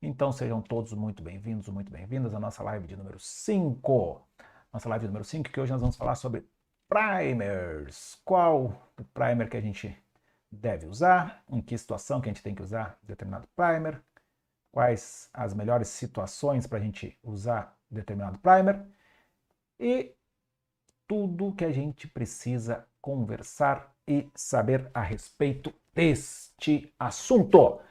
Então sejam todos muito bem-vindos, muito bem-vindas à nossa live de número 5. Nossa live de número 5, que hoje nós vamos falar sobre primers. Qual o primer que a gente deve usar, em que situação que a gente tem que usar determinado primer, quais as melhores situações para a gente usar determinado primer e tudo que a gente precisa conversar e saber a respeito deste assunto.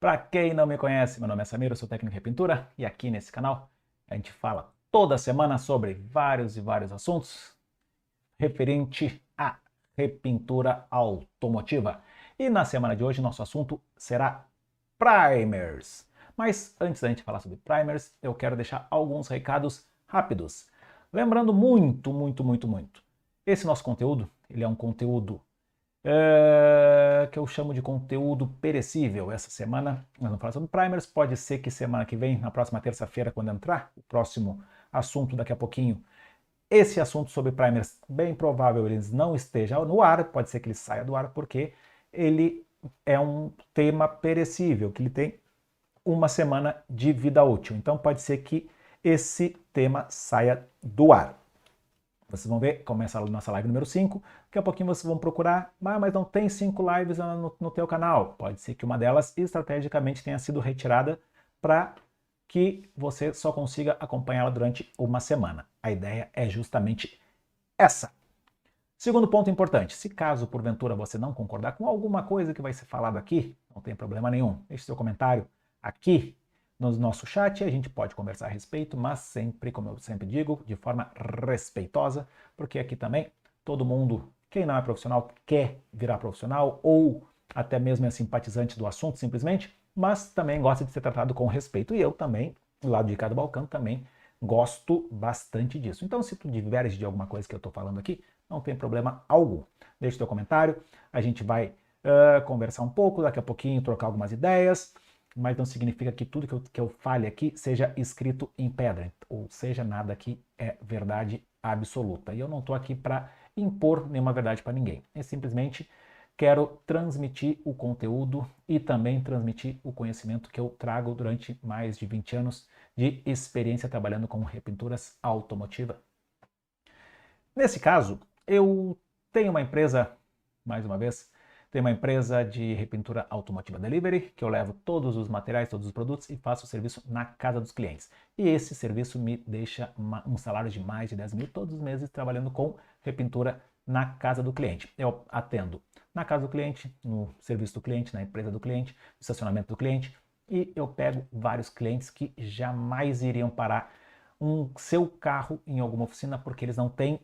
Para quem não me conhece, meu nome é Samir, eu sou técnico em repintura e aqui nesse canal a gente fala toda semana sobre vários e vários assuntos referente à repintura automotiva. E na semana de hoje nosso assunto será primers. Mas antes da gente falar sobre primers, eu quero deixar alguns recados rápidos. Lembrando muito, esse nosso conteúdo, ele é um conteúdo que eu chamo de conteúdo perecível. Essa semana nós vamos falar sobre primers, pode ser que semana que vem, na próxima terça-feira, quando entrar o próximo assunto daqui a pouquinho, esse assunto sobre primers, bem provável ele não esteja no ar, pode ser que ele saia do ar, porque ele é um tema perecível, que ele tem uma semana de vida útil. Então pode ser que esse tema saia do ar. Vocês vão ver, começa a nossa live número 5, daqui a pouquinho vocês vão procurar, mas não tem 5 lives no teu canal. Pode ser que uma delas estrategicamente tenha sido retirada para que você só consiga acompanhá-la durante uma semana. A ideia é justamente essa. Segundo ponto importante, se caso porventura você não concordar com alguma coisa que vai ser falado aqui, não tem problema nenhum. Deixe seu comentário aqui no nosso chat, a gente pode conversar a respeito, mas sempre, como eu sempre digo, de forma respeitosa, porque aqui também todo mundo, quem não é profissional, quer virar profissional ou até mesmo é simpatizante do assunto simplesmente, mas também gosta de ser tratado com respeito. E eu também, do lado de cá do balcão, também gosto bastante disso. Então, se tu diverge de alguma coisa que eu estou falando aqui, não tem problema algum. Deixe teu comentário, a gente vai conversar um pouco, daqui a pouquinho trocar algumas ideias, mas não significa que tudo que eu fale aqui seja escrito em pedra, ou seja, nada aqui é verdade absoluta. E eu não estou aqui para impor nenhuma verdade para ninguém. Eu simplesmente quero transmitir o conteúdo e também transmitir o conhecimento que eu trago durante mais de 20 anos de experiência trabalhando com repinturas automotivas. Nesse caso, eu tenho uma empresa, mais uma vez, tenho uma empresa de repintura automotiva delivery, que eu levo todos os materiais, todos os produtos e faço o serviço na casa dos clientes. E esse serviço me deixa um salário de mais de 10 mil todos os meses trabalhando com repintura na casa do cliente. Eu atendo na casa do cliente, no serviço do cliente, na empresa do cliente, no estacionamento do cliente, e eu pego vários clientes que jamais iriam parar seu carro em alguma oficina porque eles não têm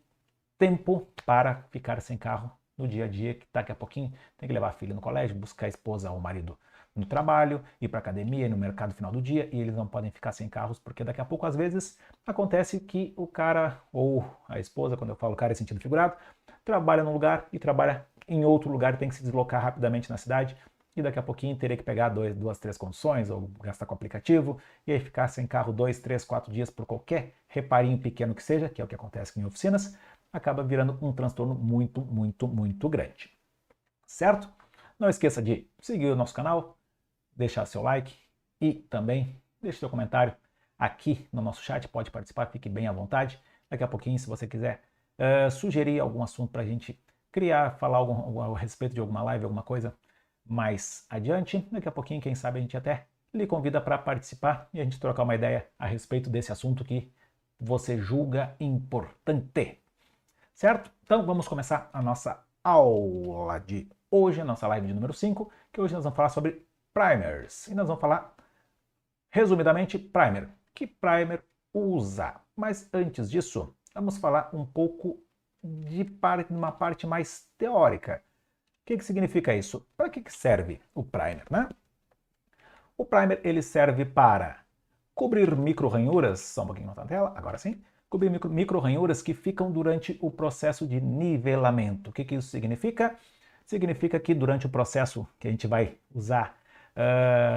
tempo para ficar sem carro no dia a dia, que daqui a pouquinho tem que levar a filha no colégio, buscar a esposa ou o marido no trabalho, ir para academia, ir no mercado no final do dia, e eles não podem ficar sem carros, porque daqui a pouco, às vezes, acontece que o cara ou a esposa, quando eu falo cara em sentido figurado, trabalha num lugar e trabalha em outro lugar e tem que se deslocar rapidamente na cidade, e daqui a pouquinho teria que pegar duas, três condições, ou gastar com o aplicativo, e aí ficar sem carro 2, 3, 4 dias por qualquer reparinho pequeno que seja, que é o que acontece em oficinas, acaba virando um transtorno muito grande. Certo? Não esqueça de seguir o nosso canal, deixar seu like e também deixe seu comentário aqui no nosso chat, pode participar, fique bem à vontade. Daqui a pouquinho, se você quiser sugerir algum assunto para a gente criar, falar a respeito de alguma live, alguma coisa mais adiante, daqui a pouquinho, quem sabe, a gente até lhe convida para participar e a gente trocar uma ideia a respeito desse assunto que você julga importante. Certo? Então vamos começar a nossa aula de hoje, a nossa live de número 5, que hoje nós vamos falar sobre primers. E nós vamos falar, resumidamente, primer. Que primer usar? Mas antes disso, vamos falar um pouco de uma parte mais teórica. O que significa isso? Para que serve o primer, né? O primer ele serve para cobrir micro-ranhuras, só um pouquinho na tela, agora sim, cobrir micro-ranhuras que ficam durante o processo de nivelamento. O que isso significa? Significa que durante o processo que a gente vai usar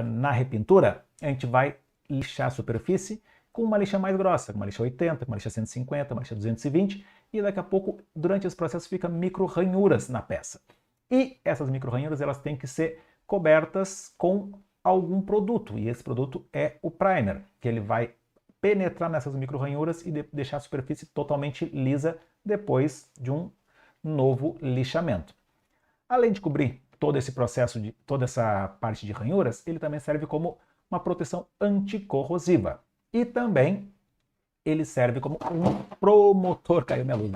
na repintura, a gente vai lixar a superfície com uma lixa mais grossa, uma lixa 80, uma lixa 150, uma lixa 220, e daqui a pouco, durante esse processo, fica micro-ranhuras na peça. E essas micro-ranhuras elas têm que ser cobertas com algum produto, e esse produto é o primer, que ele vai penetrar nessas micro-ranhuras e deixar a superfície totalmente lisa depois de um novo lixamento. Além de cobrir todo esse processo, toda essa parte de ranhuras, ele também serve como uma proteção anticorrosiva. E também ele serve como um promotor, caiu minha luz.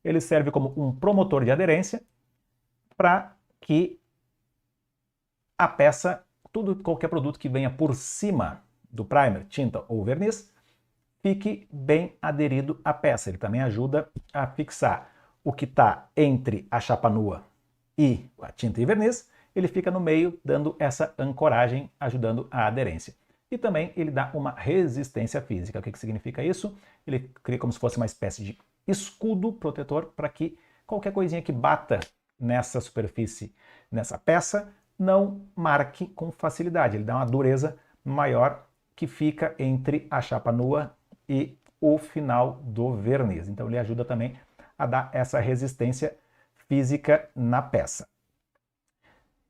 Ele serve como um promotor de aderência para que a peça, qualquer produto que venha por cima do primer, tinta ou verniz, fique bem aderido à peça. Ele também ajuda a fixar o que está entre a chapa nua e a tinta e verniz, ele fica no meio, dando essa ancoragem, ajudando a aderência. E também ele dá uma resistência física. O que significa isso? Ele cria como se fosse uma espécie de escudo protetor para que qualquer coisinha que bata nessa superfície, nessa peça, não marque com facilidade. Ele dá uma dureza maior que fica entre a chapa nua e o final do verniz. Então ele ajuda também a dar essa resistência física na peça.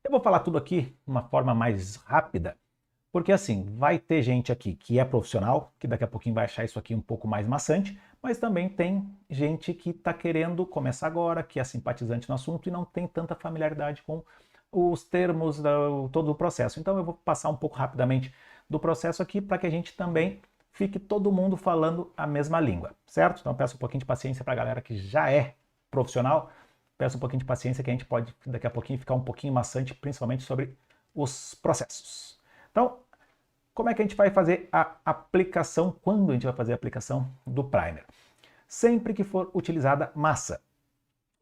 Eu vou falar tudo aqui de uma forma mais rápida, porque assim, vai ter gente aqui que é profissional, que daqui a pouquinho vai achar isso aqui um pouco mais maçante, mas também tem gente que está querendo começar agora, que é simpatizante no assunto e não tem tanta familiaridade com os termos, todo o processo. Então eu vou passar um pouco rapidamente do processo aqui para que a gente também fique todo mundo falando a mesma língua, certo? Então peço um pouquinho de paciência para a galera que já é profissional, peço um pouquinho de paciência que a gente pode daqui a pouquinho ficar um pouquinho maçante, principalmente sobre os processos. Então, como é que a gente vai fazer a aplicação, quando a gente vai fazer a aplicação do primer? Sempre que for utilizada massa,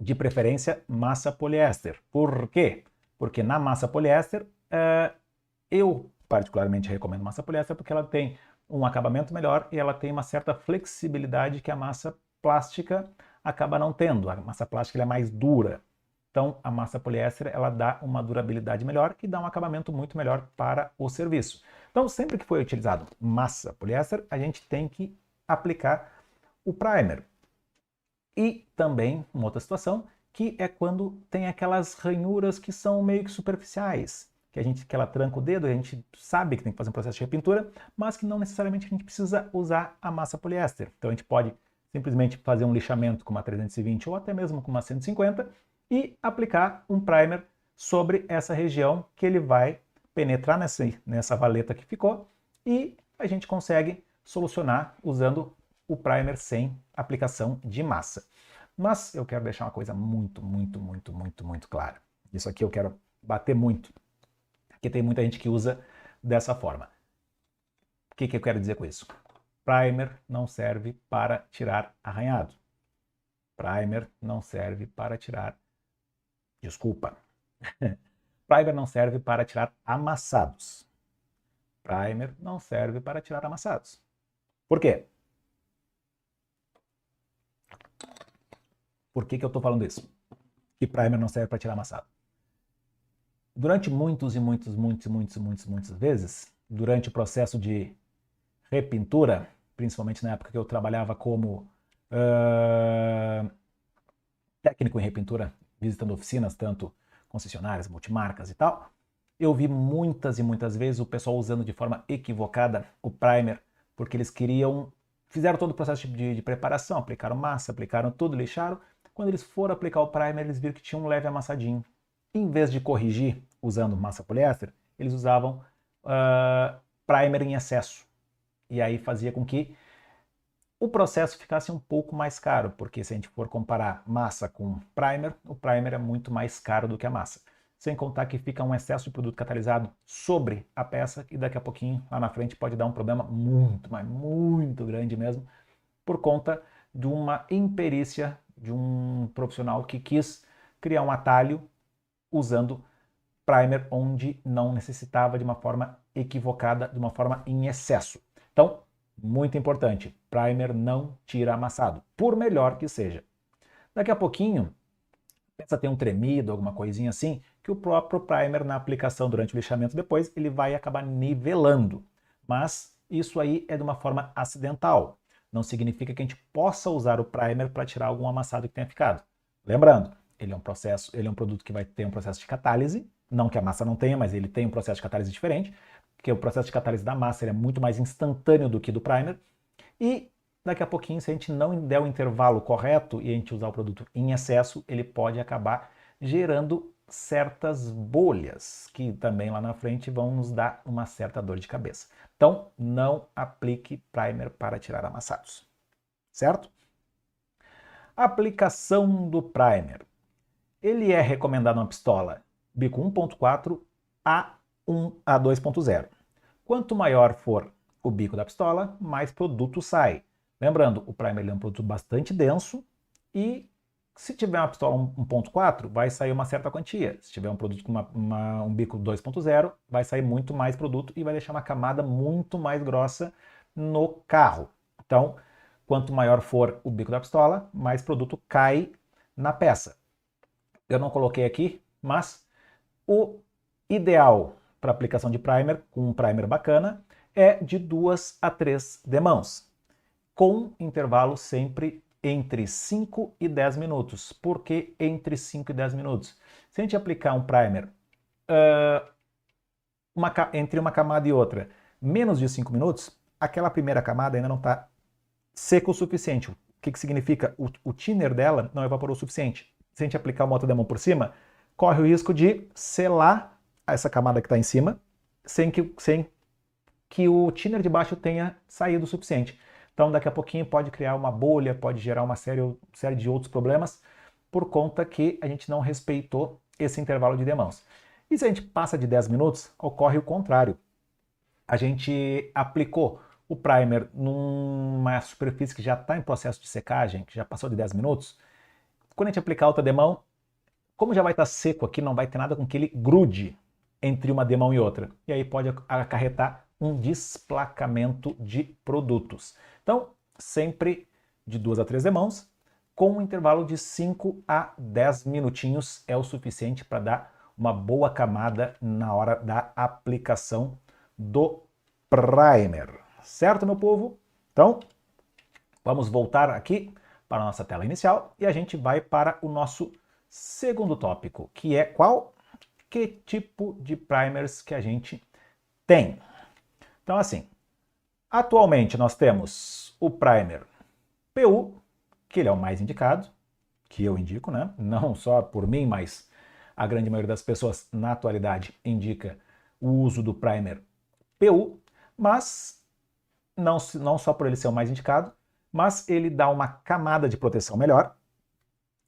de preferência massa poliéster. Por quê? Porque na massa poliéster, eu particularmente recomendo massa poliéster porque ela tem um acabamento melhor e ela tem uma certa flexibilidade que a massa plástica acaba não tendo. A massa plástica é mais dura. Então, a massa poliéster ela dá uma durabilidade melhor e dá um acabamento muito melhor para o serviço. Então, sempre que for utilizado massa poliéster, a gente tem que aplicar o primer. E também, uma outra situação, que é quando tem aquelas ranhuras que são meio que superficiais, que ela tranca o dedo, a gente sabe que tem que fazer um processo de repintura, mas que não necessariamente a gente precisa usar a massa poliéster. Então, a gente pode simplesmente fazer um lixamento com uma 320 ou até mesmo com uma 150 e aplicar um primer sobre essa região que ele vai penetrar nessa valeta que ficou e a gente consegue solucionar usando o primer sem aplicação de massa. Mas eu quero deixar uma coisa muito clara. Isso aqui eu quero bater muito, porque tem muita gente que usa dessa forma. O que eu quero dizer com isso? Primer não serve para tirar arranhado. Primer não serve para tirar... Desculpa. Primer não serve para tirar amassados. Primer não serve para tirar amassados. Por quê? Por que eu estou falando isso? Que primer não serve para tirar amassado. Durante muitas vezes, durante o processo de repintura, principalmente na época que eu trabalhava como técnico em repintura, visitando oficinas, tanto concessionárias, multimarcas e tal, eu vi muitas vezes o pessoal usando de forma equivocada o primer, porque eles fizeram todo o processo de preparação, aplicaram massa, aplicaram tudo, lixaram. Quando eles foram aplicar o primer, eles viram que tinha um leve amassadinho. Em vez de corrigir usando massa poliéster, eles usavam primer em excesso. E aí fazia com que o processo ficasse um pouco mais caro, porque se a gente for comparar massa com primer, o primer é muito mais caro do que a massa. Sem contar que fica um excesso de produto catalisado sobre a peça e daqui a pouquinho, lá na frente, pode dar um problema muito grande mesmo, por conta de uma imperícia de um profissional que quis criar um atalho usando primer onde não necessitava, de uma forma equivocada, de uma forma em excesso. Então, muito importante, primer não tira amassado, por melhor que seja. Daqui a pouquinho, pensa ter um tremido, alguma coisinha assim, que o próprio primer na aplicação durante o lixamento depois, ele vai acabar nivelando. Mas isso aí é de uma forma acidental. Não significa que a gente possa usar o primer para tirar algum amassado que tenha ficado. Lembrando, ele é um produto que vai ter um processo de catálise, Não que a massa não tenha, mas ele tem um processo de catálise diferente, porque o processo de catálise da massa é muito mais instantâneo do que do primer. E daqui a pouquinho, se a gente não der o intervalo correto e a gente usar o produto em excesso, ele pode acabar gerando certas bolhas, que também lá na frente vão nos dar uma certa dor de cabeça. Então, não aplique primer para tirar amassados, certo? Aplicação do primer. Ele é recomendado numa pistola bico 1.4 a 2.0. Quanto maior for o bico da pistola, mais produto sai. Lembrando, o primer é um produto bastante denso e se tiver uma pistola 1.4, vai sair uma certa quantia. Se tiver um produto com um bico 2.0, vai sair muito mais produto e vai deixar uma camada muito mais grossa no carro. Então, quanto maior for o bico da pistola, mais produto cai na peça. Eu não coloquei aqui, mas o ideal para aplicação de primer, com um primer bacana, é de 2 a 3 demãos, com intervalo sempre entre 5 e 10 minutos. Por que entre 5 e 10 minutos? Se a gente aplicar um primer entre uma camada e outra menos de 5 minutos, aquela primeira camada ainda não está seca o suficiente. O que significa? O thinner dela não evaporou o suficiente. Se a gente aplicar uma outra demão por cima, corre o risco de selar essa camada que está em cima, sem que o thinner de baixo tenha saído o suficiente. Então, daqui a pouquinho pode criar uma bolha, pode gerar uma série de outros problemas, por conta que a gente não respeitou esse intervalo de demãos. E se a gente passa de 10 minutos, ocorre o contrário. A gente aplicou o primer numa superfície que já está em processo de secagem, que já passou de 10 minutos. Quando a gente aplicar outra demão, como já vai estar seco aqui, não vai ter nada com que ele grude entre uma demão e outra. E aí pode acarretar um desplacamento de produtos. Então, sempre de 2 a 3 demãos, com um intervalo de 5 a 10 minutinhos é o suficiente para dar uma boa camada na hora da aplicação do primer. Certo, meu povo? Então, vamos voltar aqui para a nossa tela inicial e a gente vai para o nosso segundo tópico, que é qual? Que tipo de primers que a gente tem. Então, assim, atualmente nós temos o primer PU, que ele é o mais indicado, que eu indico, né? Não só por mim, mas a grande maioria das pessoas na atualidade indica o uso do primer PU, mas não só por ele ser o mais indicado, mas ele dá uma camada de proteção melhor,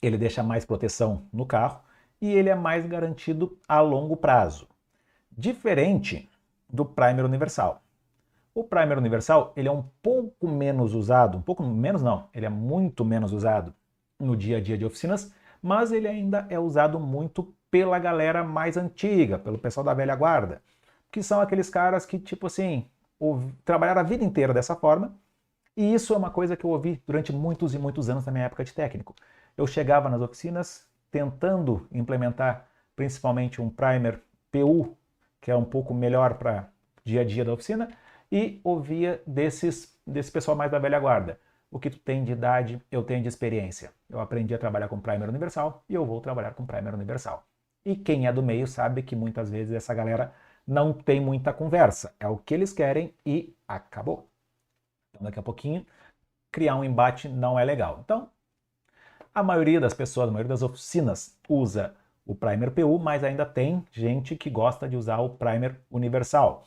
ele deixa mais proteção no carro e ele é mais garantido a longo prazo. Diferente do primer universal. O primer universal ele é um pouco menos usado, um pouco menos não, ele é muito menos usado no dia a dia de oficinas, mas ele ainda é usado muito pela galera mais antiga, pelo pessoal da velha guarda, que são aqueles caras que, tipo assim, trabalharam a vida inteira dessa forma, e isso é uma coisa que eu ouvi durante muitos e muitos anos na minha época de técnico. Eu chegava nas oficinas tentando implementar principalmente um primer PU, que é um pouco melhor para dia a dia da oficina, e ouvia desse pessoal mais da velha guarda. O que tu tem de idade, eu tenho de experiência. Eu aprendi a trabalhar com primer universal e eu vou trabalhar com primer universal. E quem é do meio sabe que muitas vezes essa galera não tem muita conversa. É o que eles querem e acabou. Então daqui a pouquinho, criar um embate não é legal. Então, a maioria das pessoas, a maioria das oficinas usa o primer PU, mas ainda tem gente que gosta de usar o primer universal.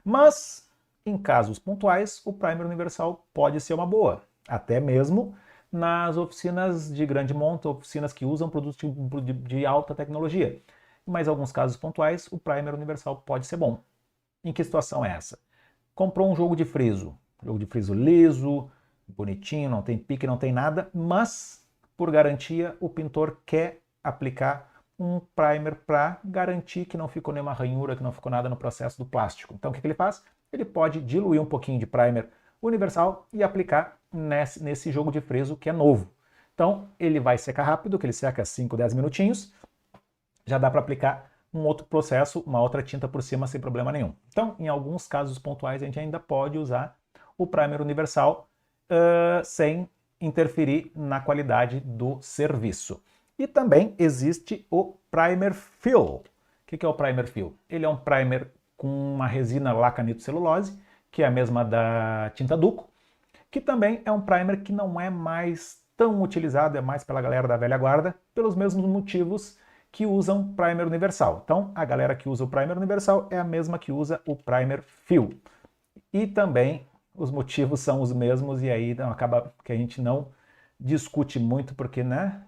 Mas, em casos pontuais, o primer universal pode ser uma boa, até mesmo nas oficinas de grande monta, oficinas que usam produtos de alta tecnologia. Mas em alguns casos pontuais, o primer universal pode ser bom. Em que situação é essa? Comprou um jogo de friso liso, bonitinho, não tem pique, não tem nada, mas, por garantia, o pintor quer aplicar um primer para garantir que não ficou nenhuma ranhura, que não ficou nada no processo do plástico. Então o que ele faz? Ele pode diluir um pouquinho de primer universal e aplicar nesse jogo de friso que é novo. Então ele vai secar rápido, que ele seca 5, 10 minutinhos, já dá para aplicar um outro processo, uma outra tinta por cima sem problema nenhum. Então, em alguns casos pontuais, a gente ainda pode usar o primer universal sem interferir na qualidade do serviço. E também existe o primer fill, que é o primer fill? Ele é um primer com uma resina laca-nitrocelulose, que é a mesma da tinta Duco, que também é um primer que não é mais tão utilizado, é mais pela galera da velha guarda, pelos mesmos motivos que usam primer universal. Então, a galera que usa o primer universal é a mesma que usa o primer fill. E também os motivos são os mesmos, e aí acaba que a gente não discute muito, porque, né,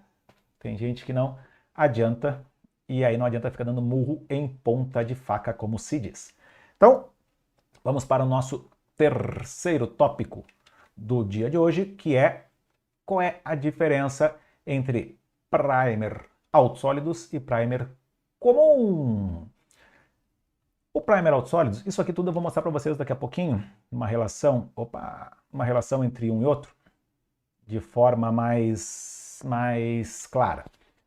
tem gente que não adianta, e aí não adianta ficar dando murro em ponta de faca, como se diz. Então, vamos para o nosso terceiro tópico do dia de hoje, que é qual é a diferença entre primer autossólidos e primer comum. O primer autossólidos, isso aqui tudo eu vou mostrar para vocês daqui a pouquinho, uma relação entre um e outro, de forma mais clara.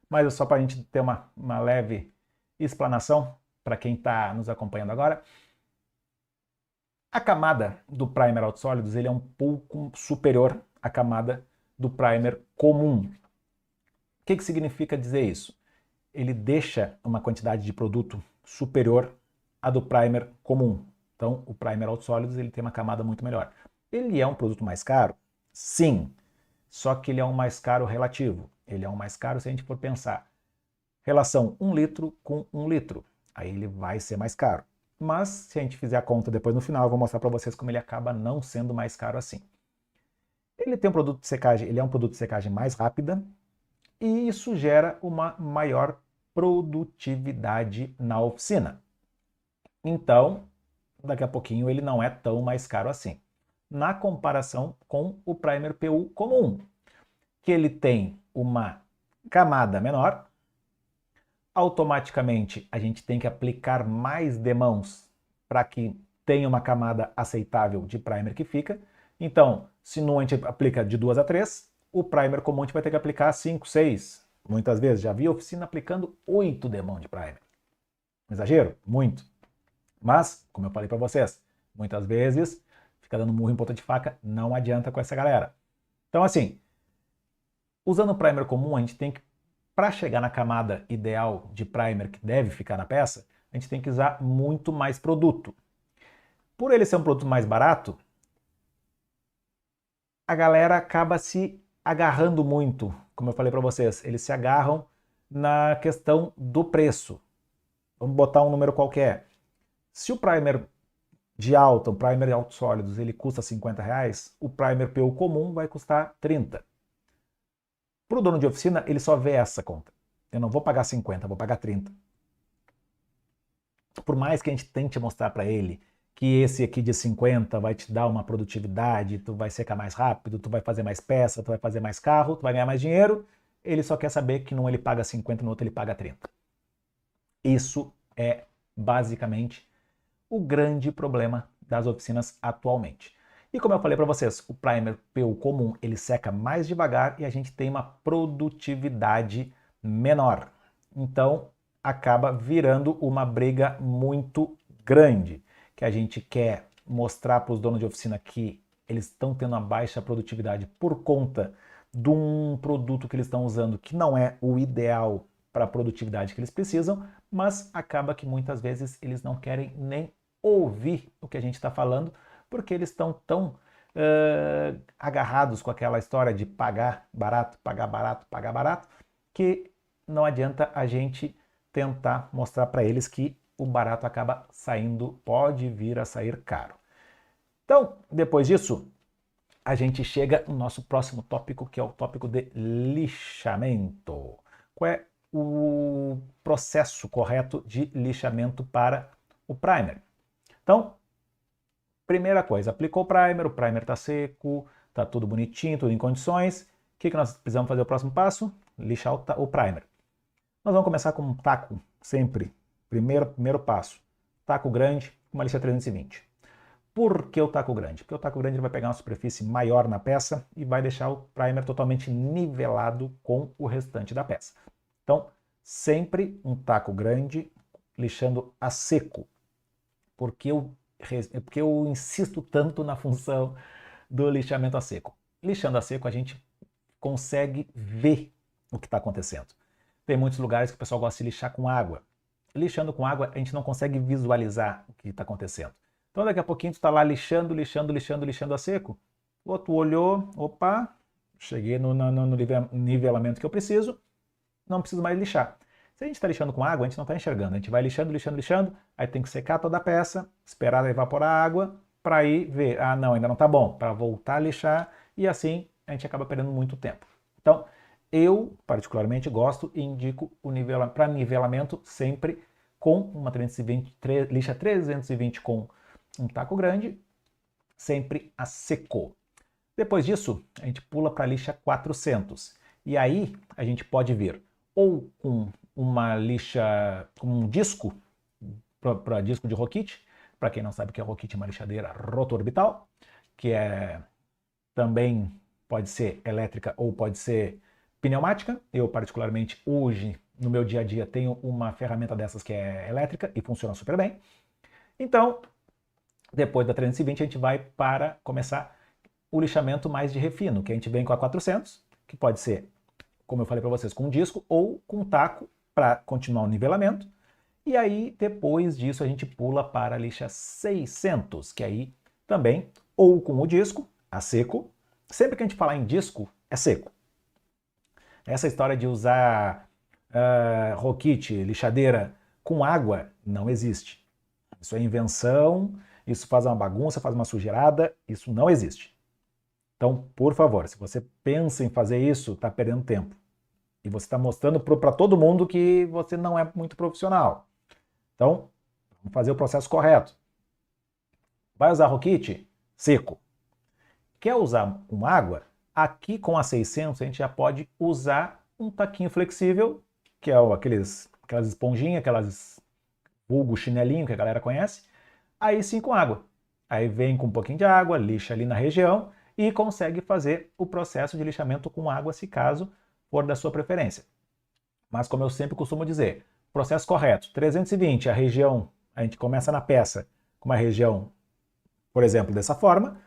Mas é só para a gente ter uma leve explanação para quem está nos acompanhando agora. A camada do primer autossólidos ele é um pouco superior à camada do primer comum. O que significa dizer isso? Ele deixa uma quantidade de produto superior à do primer comum. Então, o primer autossólidos ele tem uma camada muito melhor. Ele é um produto mais caro? Sim. Só que ele é um mais caro relativo. Ele é um mais caro se a gente for pensar. Relação 1 litro com 1 litro. Aí ele vai ser mais caro. Mas, se a gente fizer a conta depois no final, eu vou mostrar para vocês como ele acaba não sendo mais caro assim. Ele tem um produto de secagem, ele é um produto de secagem mais rápida, e isso gera uma maior produtividade na oficina. Então, daqui a pouquinho ele não é tão mais caro assim. Na comparação com o primer PU comum, que ele tem uma camada menor, automaticamente a gente tem que aplicar mais demãos para que tenha uma camada aceitável de primer que fica. Então, se no a gente aplica de 2 a 3, o primer comum a gente vai ter que aplicar 5, 6. Muitas vezes, já vi oficina aplicando 8 demão de primer. Exagero? Muito. Mas, como eu falei para vocês, muitas vezes, fica dando murro em ponta de faca, não adianta com essa galera. Então, assim, usando o primer comum, a gente tem que, para chegar na camada ideal de primer que deve ficar na peça, a gente tem que usar muito mais produto. Por ele ser um produto mais barato, a galera acaba se agarrando muito, como eu falei para vocês, eles se agarram na questão do preço. Vamos botar um número qualquer. Se o primer de alta, o primer de autossólidos, ele custa R$50, o primer PU comum vai custar 30. Para o dono de oficina, ele só vê essa conta. Eu não vou pagar 50, vou pagar 30. Por mais que a gente tente mostrar para ele que esse aqui de 50 vai te dar uma produtividade, tu vai secar mais rápido, tu vai fazer mais peça, tu vai fazer mais carro, tu vai ganhar mais dinheiro, ele só quer saber que num ele paga 50, no outro ele paga 30. Isso é basicamente o grande problema das oficinas atualmente. E como eu falei para vocês, o primer PU comum ele seca mais devagar e a gente tem uma produtividade menor. Então acaba virando uma briga muito grande, que a gente quer mostrar para os donos de oficina que eles estão tendo uma baixa produtividade por conta de um produto que eles estão usando que não é o ideal para a produtividade que eles precisam, mas acaba que muitas vezes eles não querem nem ouvir o que a gente está falando, porque eles estão tão agarrados com aquela história de pagar barato, pagar barato, que não adianta a gente tentar mostrar para eles que o barato acaba saindo, pode vir a sair caro. Então, depois disso, a gente chega no nosso próximo tópico, que é o tópico de lixamento. Qual é o processo correto de lixamento para o primer? Então, primeira coisa, aplicou o primer está seco, está tudo bonitinho, tudo em condições. O que nós precisamos fazer o próximo passo? Lixar o primer. Nós vamos começar com um taco, sempre. Primeiro passo, taco grande, uma lixa 320. Por que o taco grande? Porque o taco grande vai pegar uma superfície maior na peça e vai deixar o primer totalmente nivelado com o restante da peça. Então, sempre um taco grande, lixando a seco. Porque eu insisto tanto na função do lixamento a seco. Lixando a seco, a gente consegue ver o que está acontecendo. Tem muitos lugares que o pessoal gosta de lixar com água. lixando com água, a gente não consegue visualizar o que está acontecendo. Então daqui a pouquinho tu está lá lixando a seco. O outro olhou, opa, cheguei no nivelamento que eu preciso, não preciso mais lixar. Se a gente está lixando com água, a gente não está enxergando. A gente vai lixando, aí tem que secar toda a peça, esperar evaporar a água, para aí ver, ah não, ainda não está bom, para voltar a lixar, e assim a gente acaba perdendo muito tempo. Então, eu particularmente gosto e indico para nivelamento sempre com uma 320, lixa 320 com um taco grande, sempre a seco. Depois disso, a gente pula para a lixa 400. E aí a gente pode vir ou com uma lixa, com um disco, para disco de Rokit. Para quem não sabe o que é Rokit, é uma lixadeira rotorbital, que também pode ser elétrica ou pode ser pneumática. Eu particularmente hoje, no meu dia a dia, tenho uma ferramenta dessas que é elétrica e funciona super bem. Então, depois da 320 a gente vai para começar o lixamento mais de refino, que a gente vem com a 400, que pode ser, como eu falei para vocês, com um disco ou com um taco para continuar o nivelamento. E aí, depois disso, a gente pula para a lixa 600, que aí também, ou com o disco, a seco. Sempre que a gente falar em disco, é seco. Essa história de usar Rokit, lixadeira com água, não existe. Isso é invenção, isso faz uma bagunça, faz uma sujeirada, isso não existe. Então, por favor, se você pensa em fazer isso, está perdendo tempo. E você está mostrando para todo mundo que você não é muito profissional. Então, vamos fazer o processo correto. Vai usar Rokit? Seco. Quer usar com água? Aqui com a 600 a gente já pode usar um taquinho flexível, que é aquelas esponjinhas, aquelas vulgo chinelinho que a galera conhece. Aí sim com água. Aí vem com um pouquinho de água, lixa ali na região e consegue fazer o processo de lixamento com água, se caso for da sua preferência. Mas como eu sempre costumo dizer, processo correto, 320, a região, a gente começa na peça com uma região, por exemplo, dessa forma.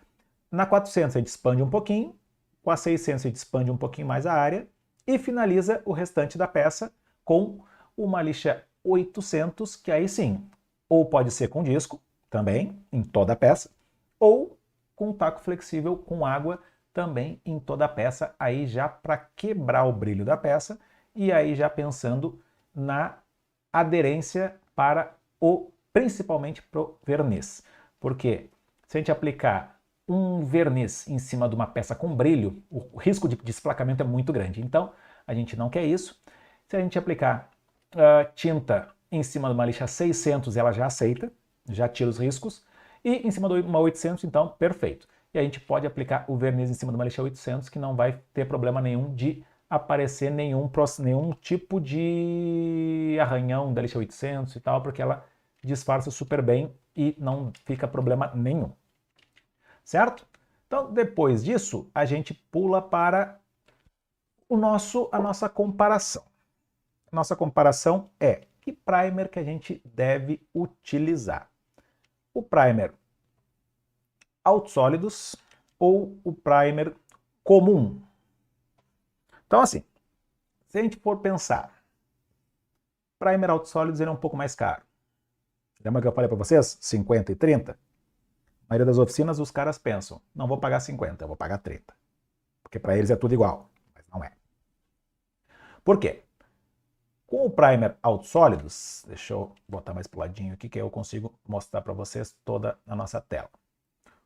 Na 400 a gente expande um pouquinho, com a 600 a gente expande um pouquinho mais a área e finaliza o restante da peça com uma lixa 800, que aí sim, ou pode ser com disco, também, em toda a peça, ou com taco flexível com água, também em toda a peça, aí já para quebrar o brilho da peça e aí já pensando na aderência principalmente para o verniz. Porque se a gente aplicar um verniz em cima de uma peça com brilho, o risco de desplacamento é muito grande. Então, a gente não quer isso. Se a gente aplicar tinta em cima de uma lixa 600, ela já aceita, já tira os riscos. E em cima de uma 800, então, perfeito. E a gente pode aplicar o verniz em cima de uma lixa 800, que não vai ter problema nenhum de aparecer nenhum tipo de arranhão da lixa 800 e tal, porque ela disfarça super bem e não fica problema nenhum. Certo? Então, depois disso, a gente pula para a nossa comparação. Nossa comparação é que primer que a gente deve utilizar. O primer autossólidos ou o primer comum. Então, assim, se a gente for pensar, primer autossólidos ele é um pouco mais caro. Lembra que eu falei para vocês? 50 e 30? A maioria das oficinas, os caras pensam, não vou pagar 50, eu vou pagar 30. Porque para eles é tudo igual, mas não é. Por quê? Com o primer autossólidos, deixa eu botar mais pro ladinho aqui que eu consigo mostrar para vocês toda a nossa tela.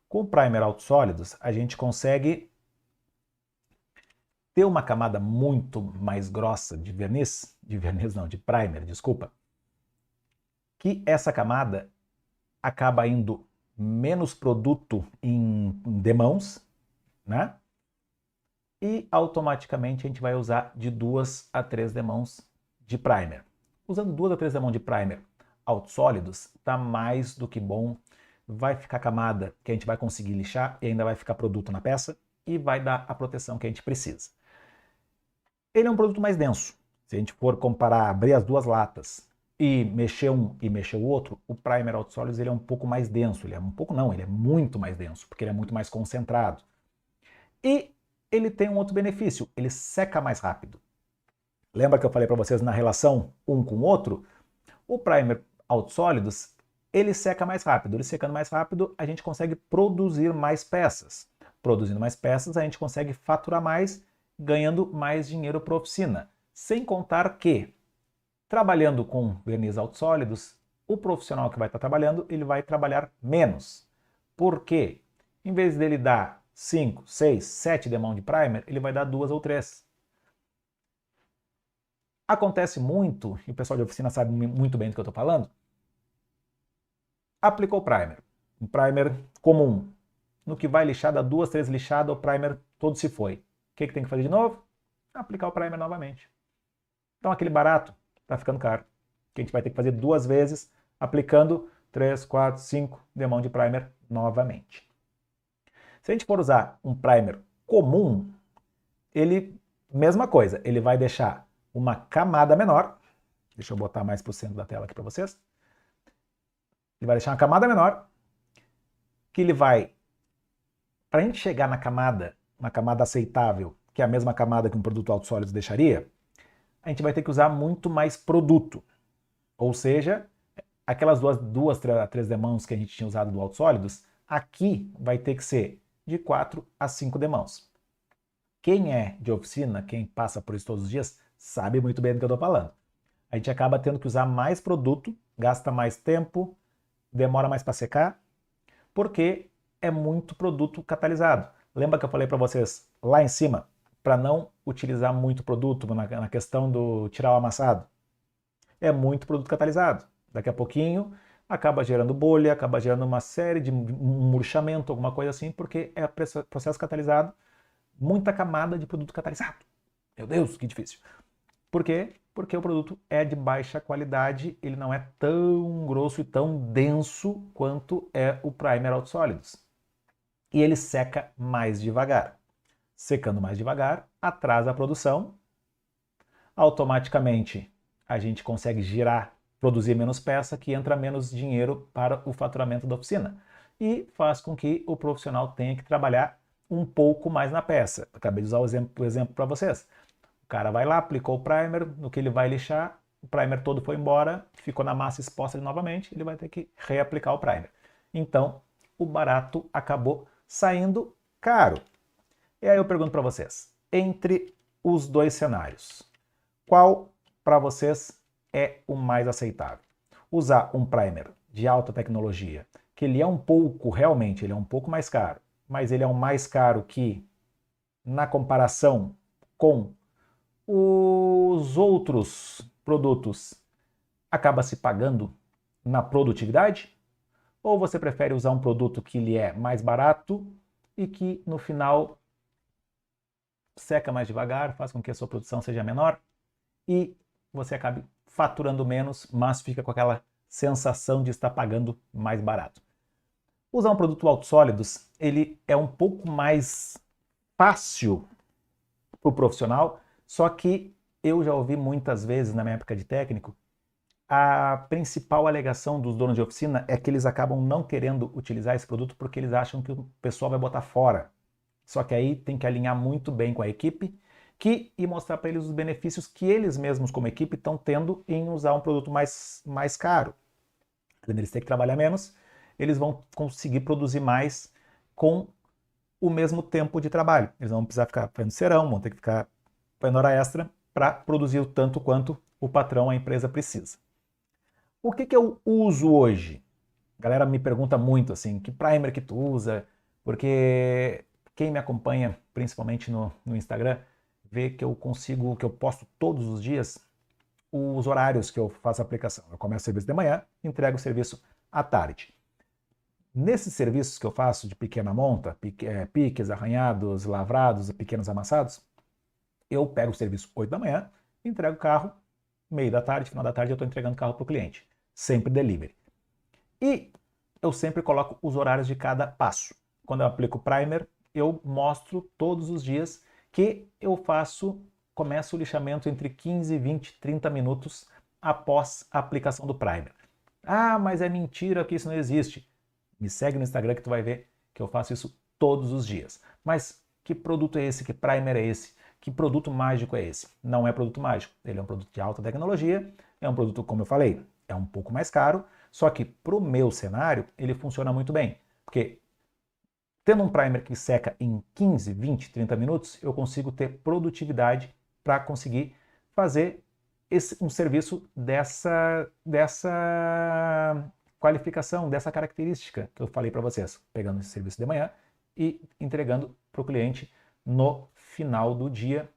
Com o primer autossólidos, a gente consegue ter uma camada muito mais grossa de primer, desculpa, que essa camada acaba indo menos produto em demãos, né? E automaticamente a gente vai usar de 2 a 3 demãos de primer. Usando 2 a 3 demãos de primer autossólidos, tá mais do que bom. Vai ficar camada que a gente vai conseguir lixar e ainda vai ficar produto na peça e vai dar a proteção que a gente precisa. Ele é um produto mais denso. Se a gente for comparar, abrir as duas latas e mexer um e mexer o outro, o primer autossólidos ele é um pouco mais denso. Ele é um pouco não, ele é muito mais denso, porque ele é muito mais concentrado. E ele tem um outro benefício, ele seca mais rápido. Lembra que eu falei para vocês na relação um com o outro? O primer autossólidos, ele seca mais rápido. Ele secando mais rápido, a gente consegue produzir mais peças. Produzindo mais peças, a gente consegue faturar mais, ganhando mais dinheiro para a oficina. Sem contar que, trabalhando com verniz autossólidos, o profissional que vai estar trabalhando, ele vai trabalhar menos. Por quê? Em vez dele dar 5, 6, 7 demão de primer, ele vai dar 2 ou 3. Acontece muito, e o pessoal de oficina sabe muito bem do que eu estou falando, aplicou o primer, um primer comum. No que vai lixar, dá 2, 3 lixadas, o primer todo se foi. O que tem que fazer de novo? Aplicar o primer novamente. Então aquele barato está ficando caro, que a gente vai ter que fazer 2 vezes, aplicando 3, 4, 5 demão de primer novamente. Se a gente for usar um primer comum, ele, mesma coisa, ele vai deixar uma camada menor. Deixa eu botar mais para o centro da tela aqui para vocês. Ele vai deixar uma camada menor, que ele vai, para a gente chegar na camada, uma camada aceitável, que é a mesma camada que um produto autossólido deixaria, a gente vai ter que usar muito mais produto. Ou seja, aquelas duas, 3 demãos que a gente tinha usado do autossólidos, aqui vai ter que ser de 4 a 5 demãos. Quem é de oficina, quem passa por isso todos os dias, sabe muito bem do que eu estou falando. A gente acaba tendo que usar mais produto, gasta mais tempo, demora mais para secar, porque é muito produto catalisado. Lembra que eu falei para vocês lá em cima, para não utilizar muito produto na questão do tirar o amassado? É muito produto catalisado. Daqui a pouquinho acaba gerando bolha, acaba gerando uma série de murchamento, alguma coisa assim, porque é processo catalisado, muita camada de produto catalisado. Meu Deus, que difícil. Por quê? Porque o produto é de baixa qualidade, ele não é tão grosso e tão denso quanto é o primer autossólidos. E ele seca mais devagar. Secando mais devagar, atrasa a produção. Automaticamente, a gente consegue girar, produzir menos peça, que entra menos dinheiro para o faturamento da oficina. E faz com que o profissional tenha que trabalhar um pouco mais na peça. Acabei de usar o exemplo para vocês. O cara vai lá, aplicou o primer, no que ele vai lixar, o primer todo foi embora, ficou na massa exposta novamente, ele vai ter que reaplicar o primer. Então, o barato acabou saindo caro. E aí eu pergunto para vocês, entre os dois cenários, qual para vocês é o mais aceitável? Usar um primer de alta tecnologia, que ele é um pouco, realmente, ele é um pouco mais caro, mas ele é um mais caro que, na comparação com os outros produtos, acaba se pagando na produtividade? Ou você prefere usar um produto que ele é mais barato e que no final seca mais devagar, faz com que a sua produção seja menor e você acabe faturando menos, mas fica com aquela sensação de estar pagando mais barato? Usar um produto autossólidos, ele é um pouco mais fácil para o profissional, só que eu já ouvi muitas vezes na minha época de técnico, a principal alegação dos donos de oficina é que eles acabam não querendo utilizar esse produto porque eles acham que o pessoal vai botar fora. Só que aí tem que alinhar muito bem com a equipe e mostrar para eles os benefícios que eles mesmos como equipe estão tendo em usar um produto mais caro. Quando eles têm que trabalhar menos, eles vão conseguir produzir mais com o mesmo tempo de trabalho. Eles não vão precisar ficar fazendo serão, vão ter que ficar fazendo hora extra para produzir o tanto quanto o patrão, a empresa precisa. O que eu uso hoje? A galera me pergunta muito assim, que primer que tu usa? Porque quem me acompanha, principalmente no Instagram, vê que eu posto todos os dias os horários que eu faço a aplicação. Eu começo o serviço de manhã, entrego o serviço à tarde. Nesses serviços que eu faço de pequena monta, piques, arranhados, lavrados, pequenos amassados, eu pego o serviço 8 da manhã, entrego o carro, meio da tarde, final da tarde eu estou entregando o carro para o cliente. Sempre delivery. E eu sempre coloco os horários de cada passo. Quando eu aplico o primer, eu mostro todos os dias que eu começo o lixamento entre 15, 20, 30 minutos após a aplicação do primer. Ah, mas é mentira que isso não existe. Me segue no Instagram que tu vai ver que eu faço isso todos os dias. Mas que produto é esse? Que primer é esse? Que produto mágico é esse? Não é produto mágico. Ele é um produto de alta tecnologia, é um produto, como eu falei, é um pouco mais caro, só que para o meu cenário ele funciona muito bem, porque tendo um primer que seca em 15, 20, 30 minutos, eu consigo ter produtividade para conseguir fazer um serviço dessa qualificação, dessa característica que eu falei para vocês, pegando esse serviço de manhã e entregando para o cliente no final do dia.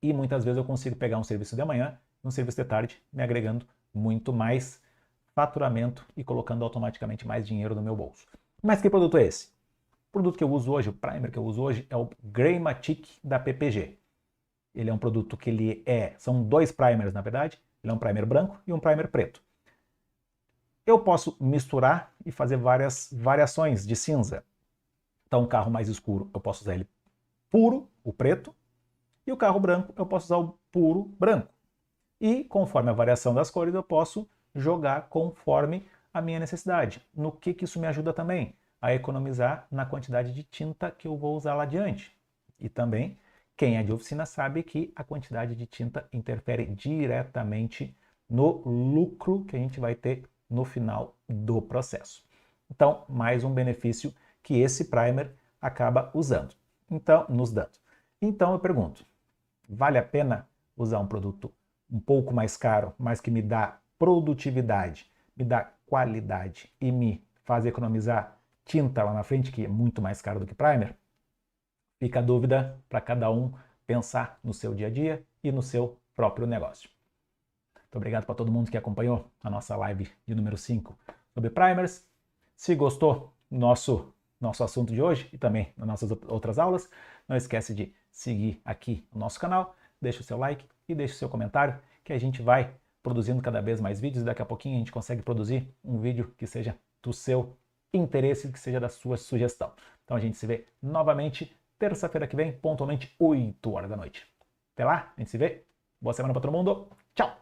E muitas vezes eu consigo pegar um serviço de manhã e um serviço de tarde, me agregando muito mais faturamento e colocando automaticamente mais dinheiro no meu bolso. Mas que produto é esse? O produto que eu uso hoje, o primer que eu uso hoje, é o Greymatic da PPG. Ele é um produto que são dois primers na verdade, ele é um primer branco e um primer preto. Eu posso misturar e fazer várias variações de cinza. Então, o carro mais escuro eu posso usar ele puro, o preto, e o carro branco eu posso usar o puro branco. E conforme a variação das cores eu posso jogar conforme a minha necessidade. No que isso me ajuda também? A economizar na quantidade de tinta que eu vou usar lá adiante. E também, quem é de oficina sabe que a quantidade de tinta interfere diretamente no lucro que a gente vai ter no final do processo. Então, mais um benefício que esse primer acaba nos dando. Então eu pergunto, vale a pena usar um produto um pouco mais caro, mas que me dá produtividade, me dá qualidade e me faz economizar tinta lá na frente, que é muito mais caro do que primer? Fica a dúvida para cada um pensar no seu dia a dia e no seu próprio negócio. Muito obrigado para todo mundo que acompanhou a nossa live de número 5 sobre primers. Se gostou do nosso assunto de hoje e também nas nossas outras aulas, não esquece de seguir aqui o nosso canal, deixa o seu like e deixa o seu comentário, que a gente vai produzindo cada vez mais vídeos e daqui a pouquinho a gente consegue produzir um vídeo que seja do seu interesse, que seja da sua sugestão. Então a gente se vê novamente terça-feira que vem, pontualmente 8 horas da noite. Até lá, a gente se vê. Boa semana para todo mundo. Tchau!